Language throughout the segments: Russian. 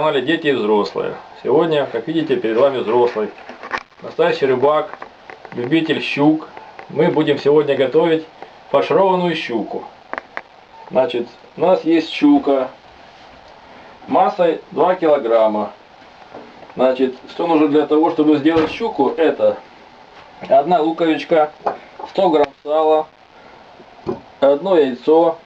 канале Дети и Взрослые. Сегодня, как видите, перед вами взрослый, настоящий рыбак, любитель щук. Мы будем сегодня готовить фаршированную щуку. Значит, у нас есть щука массой 2 килограмма. Значит, что нужно для того, чтобы сделать щуку? Это 1 луковичка, 100 грамм сала, 1 яйцо,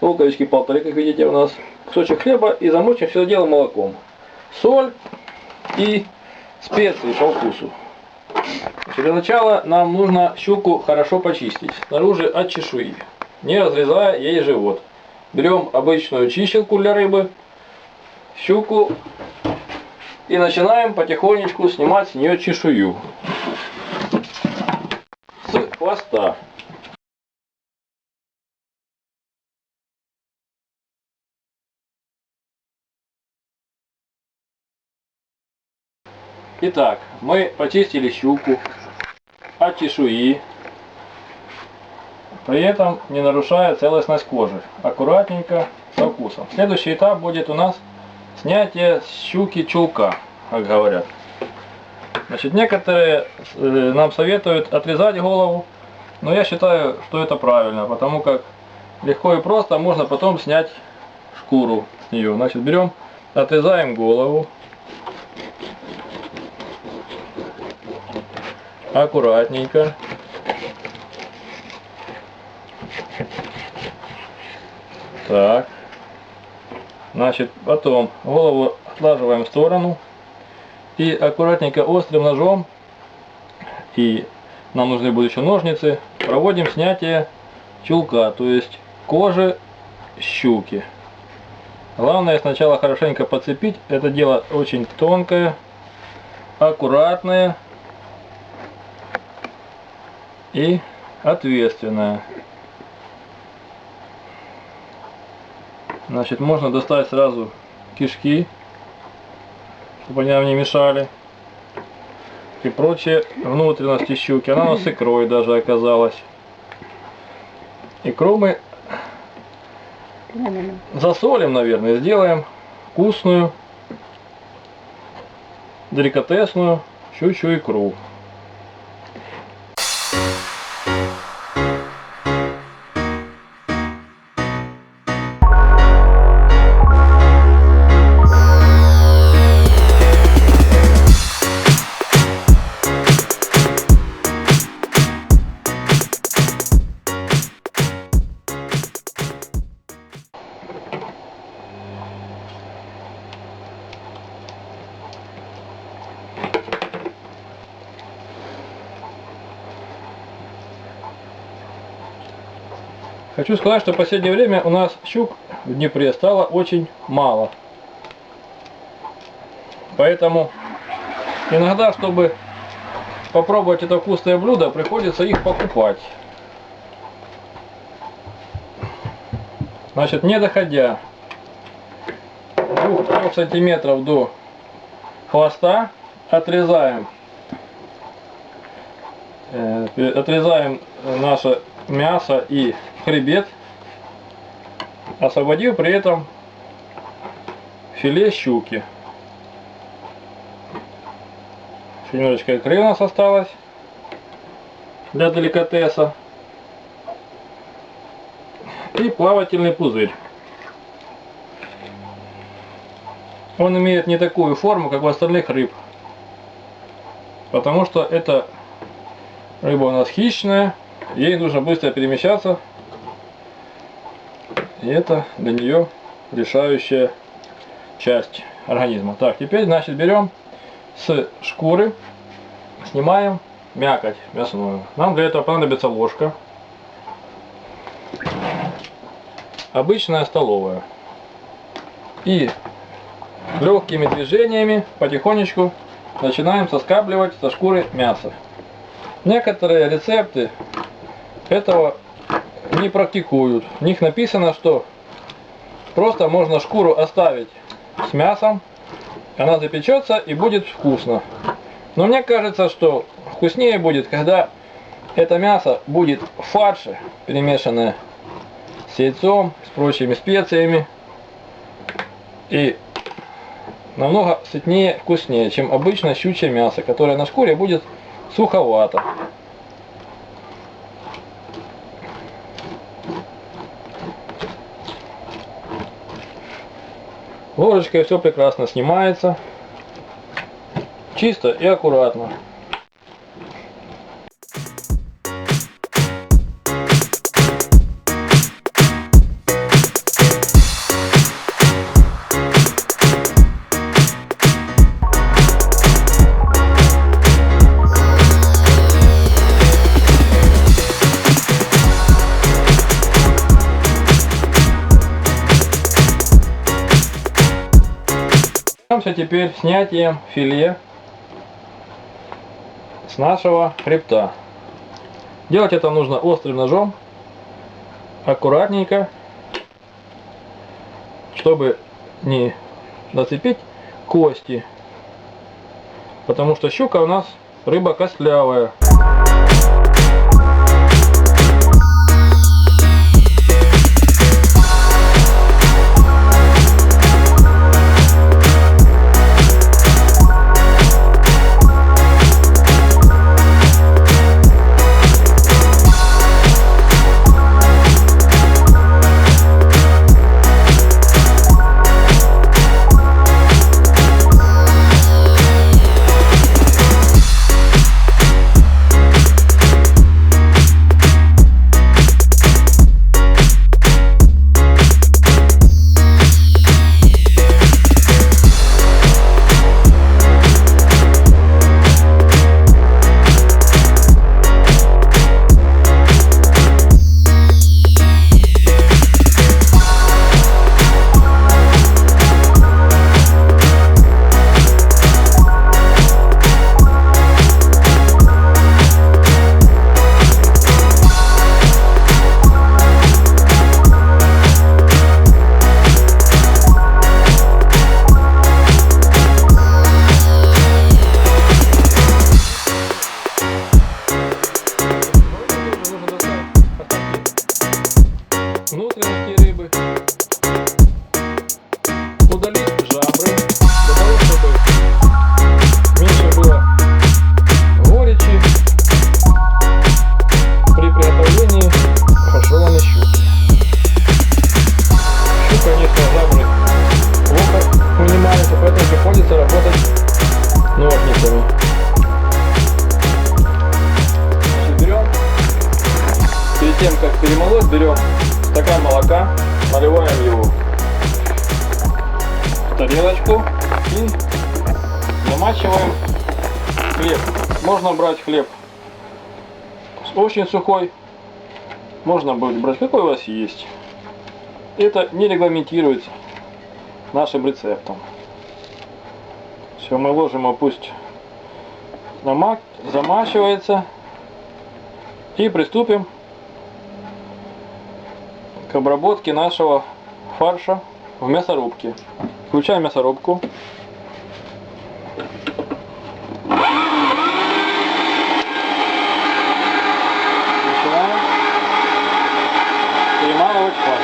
луковички 1,5, как видите, у нас кусочек хлеба, и замочим все это дело молоком. Соль и специи по вкусу. Для начала нам нужно щуку хорошо почистить снаружи от чешуи, не разрезая ей живот. Берем обычную чищелку для рыбы, щуку, и начинаем потихонечку снимать с нее чешую с хвоста. Итак, мы почистили щуку от чешуи, при этом не нарушая целостность кожи. Аккуратненько, со вкусом. Следующий этап будет у нас снятие с щуки чулка, как говорят. Значит, некоторые нам советуют отрезать голову, но я считаю, что это правильно, потому как легко и просто можно потом снять шкуру с нее. Значит, берем, отрезаем голову. Аккуратненько. Так. Значит, потом голову отлаживаем в сторону. И аккуратненько острым ножом, и нам нужны будут еще ножницы, проводим снятие чулка, то есть кожи щуки. Главное сначала хорошенько подцепить. Это дело очень тонкое, аккуратное и ответственное. Значит, можно достать сразу кишки, чтобы они нам не мешали, и прочие внутренности щуки. Она у нас с икрой даже оказалась. Икру мы засолим, наверное, сделаем вкусную, деликатесную щучью икру. Хочу сказать, что в последнее время у нас щук в Днепре стало очень мало. Поэтому иногда, чтобы попробовать это вкусное блюдо, приходится их покупать. Значит, не доходя 2-3 сантиметров до хвоста, отрезаем наше мясо и хребет, освободив при этом филе щуки. Еще немножечко икры у нас осталось для деликатеса. И плавательный пузырь. Он имеет не такую форму, как у остальных рыб, потому что эта рыба у нас хищная, ей нужно быстро перемещаться. И это для нее решающая часть организма. Так, теперь, значит, берем с шкуры, снимаем мякоть мясную. Нам для этого понадобится ложка. Обычная столовая. И легкими движениями потихонечку начинаем соскабливать со шкуры мясо. Некоторые рецепты этого не практикуют. В них написано, что просто можно шкуру оставить с мясом, она запечется и будет вкусно. Но мне кажется, что вкуснее будет, когда это мясо будет в фарше, перемешанное с яйцом, с прочими специями. И намного сытнее, вкуснее, чем обычное щучье мясо, которое на шкуре будет суховато. Ложечкой все прекрасно снимается, чисто и аккуратно. Займемся теперь снятием филе с нашего хребта. Делать это нужно острым ножом, аккуратненько, чтобы не зацепить кости, потому что щука у нас рыба костлявая. Внутренности рыбы, удалить жабры, для того, чтобы меньше было горечи при приготовлении фаршированной щуки. Щука, конечно, жабры плохо вынимаются, поэтому приходится работать ножницами. Берем, перед тем как перемолоть, берем стакан молока, наливаем его в тарелочку и замачиваем хлеб. Можно брать хлеб очень сухой, можно будет брать какой у вас есть. Это не регламентируется нашим рецептом. Все, мы ложим его, пусть замачивается, и приступим к обработке нашего фарша в мясорубке. Включаем мясорубку. Начинаем перемалывать фарш.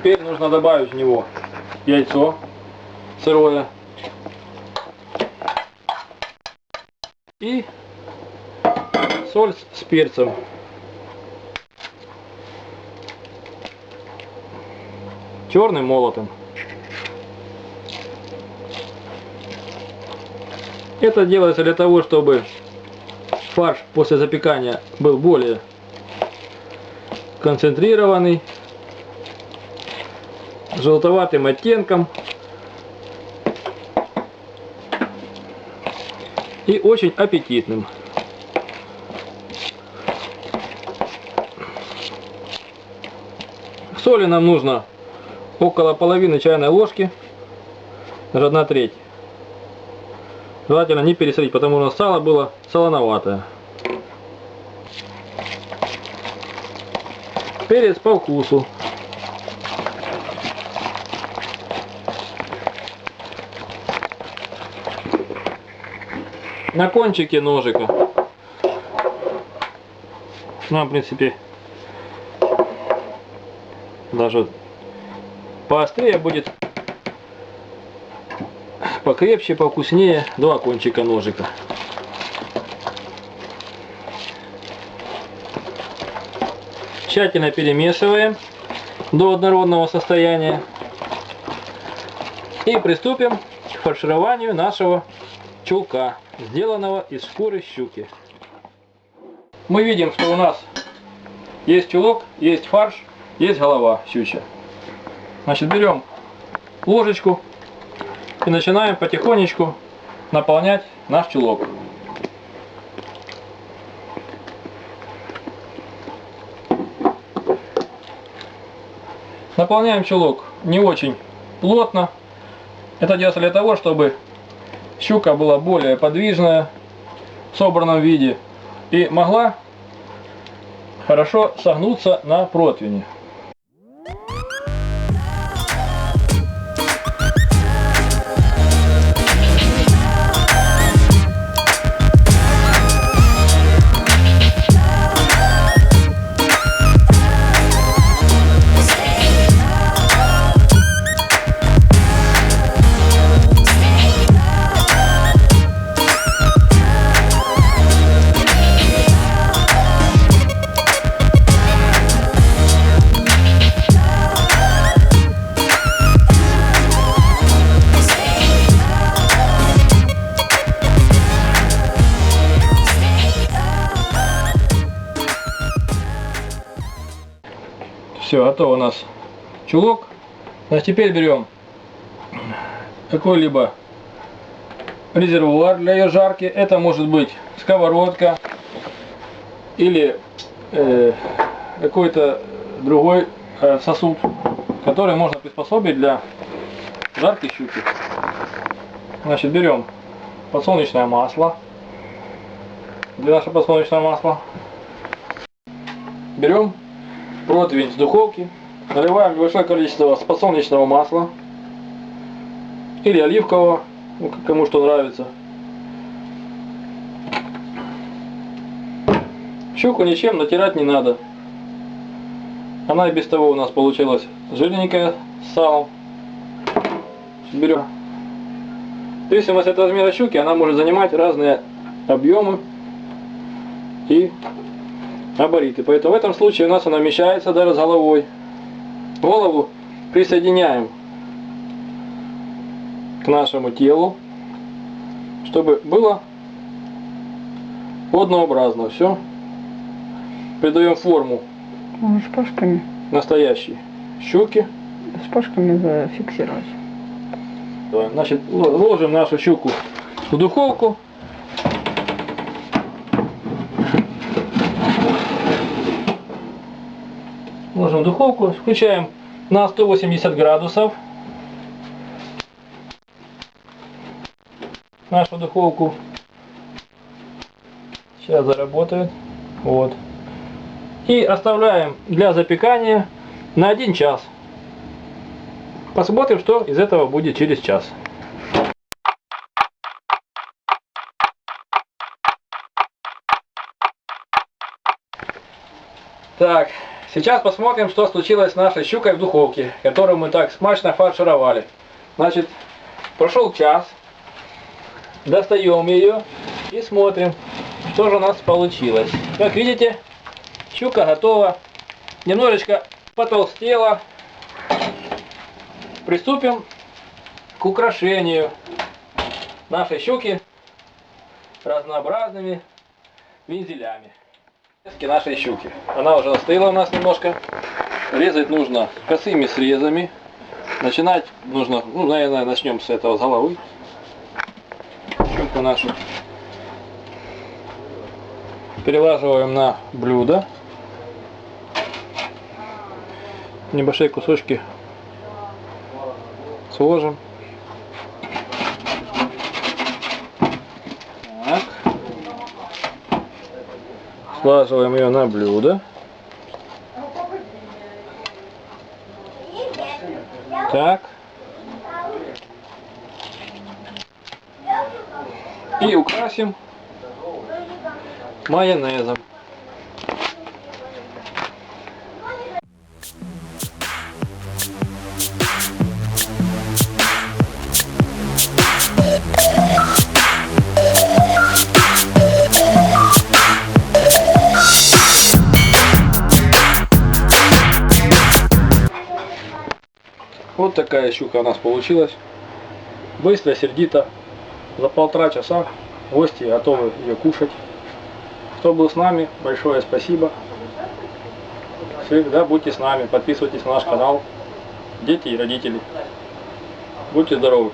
Теперь нужно добавить в него яйцо сырое и соль с перцем. Черным молотом. Это делается для того, чтобы фарш после запекания был более концентрированный, с желтоватым оттенком и очень аппетитным. Соли нам нужно около половины чайной ложки, даже 1/3. Желательно не пересолить, потому что у нас сало было солоноватое. Перец по вкусу. На кончике ножика. Ну, в принципе, даже поострее будет, покрепче, повкуснее 2 кончика ножика. Тщательно перемешиваем до однородного состояния и приступим к фаршированию нашего чулка, сделанного из шкуры щуки. Мы видим, что у нас есть чулок, есть фарш, есть голова щучья. Значит, берем ложечку и начинаем потихонечку наполнять наш чулок. Наполняем чулок не очень плотно. Это делается для того, чтобы щука была более подвижная в собранном виде и могла хорошо согнуться на противне. Все, готов у нас чулок. Значит, теперь берем какой-либо резервуар для ее жарки. Это может быть сковородка или какой-то другой сосуд, который можно приспособить для жарки щуки. Значит, берем подсолнечное масло. Для нашего подсолнечного масла берем противень с духовки, наливаем небольшое количество подсолнечного масла или оливкового, кому что нравится. Щуку ничем натирать не надо. Она и без того у нас получилась жирненькая с салом. Берем. В зависимости от размера щуки она может занимать разные объемы и габариты. Поэтому в этом случае у нас она вмещается даже с головой. Голову присоединяем к нашему телу, чтобы было однообразно все. Придаем форму шпажками настоящей щуки. Шпажками зафиксировать. Значит, ложим нашу щуку в духовку. Ложим в духовку, включаем на 180 градусов нашу духовку. Сейчас заработает. Вот. И оставляем для запекания на 1 час. Посмотрим, что из этого будет через час. Так, сейчас посмотрим, что случилось с нашей щукой в духовке, которую мы так смачно фаршировали. Значит, прошел час, достаем ее и смотрим, что же у нас получилось. Как видите, щука готова, немножечко потолстела. Приступим к украшению нашей щуки разнообразными вензелями. Нашей щуки. Она уже остыла у нас немножко. Резать нужно косыми срезами. Начинать нужно, ну, наверное, начнем с этого, с головы. Щуку нашу перелаживаем на блюдо. Небольшие кусочки сложим. Так. Слаживаем ее на блюдо. Так. И украсим майонезом. Вот такая щука у нас получилась. Быстро, сердито. За 1,5 часа гости готовы ее кушать. Кто был с нами, большое спасибо. Всегда будьте с нами, подписывайтесь на наш канал. Дети и родители. Будьте здоровы.